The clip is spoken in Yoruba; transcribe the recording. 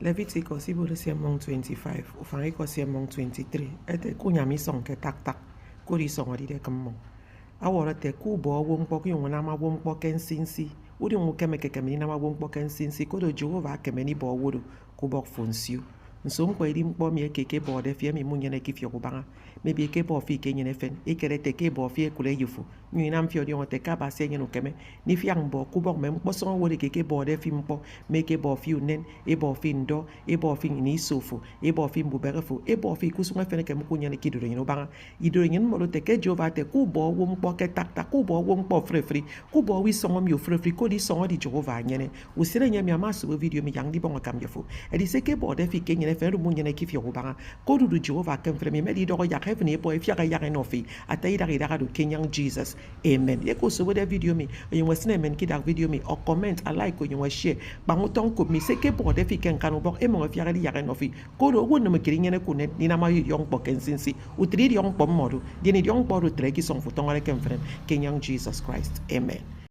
Leviticus ibolo sermon 25 ufanga iko sermon 23 ete kunyami song ke tak kuri song ri de kammo aworo te ku bo wo mpo ku yona ma wo mpo ken sinsi uri mu keme ke keme na ma wo mpo ken sinsi ko do Jehova keme ni bo wo ku bok fonsiu nso mpo iri mpo mi ekeke bo de fie mi munyene ki fio kubanga mebi eke bo fi ke nyene fen ekere te ke bo fi ekule yufu nyi nam fio di on te ka ba se nyeno keme ni fi ang bo ku bok me mpo so wo de keke bo de fi mpo me ke bo fi unen e bo fi ndo e bo fi ni sofu e bo fi mbuberefu e bo fi kusunga fene ke mu kunyene ki do nyeno banga idoro nyen mo te ke Jehova te ku bo wo mpo ke tak ku bo wo mpo frefri ku bo wi songo mi frefri ko di songo di Jehova nyene usire nyame amaso video mi yang di bonga kam yefo e di se ke bo de fi ke nyene fen mu nyene ki fi obanga ko du Jehova kan fremi me di do ya heaven e bo e fi ya no fi atai da do kenyang Jesus amen ye ko so de video mi yin wasine men ki da video mi o comment a like ko yin wa share ba nguton ko mi se ke bo de fi ken kanu bo e mo fi ya no fi ko do won no kiri nyene ko ne ni na ma yong bo ken sinsi utri yong bo modu di ni yong bo do tre ki son futon ale ken frem kenyang Jesus Christ amen.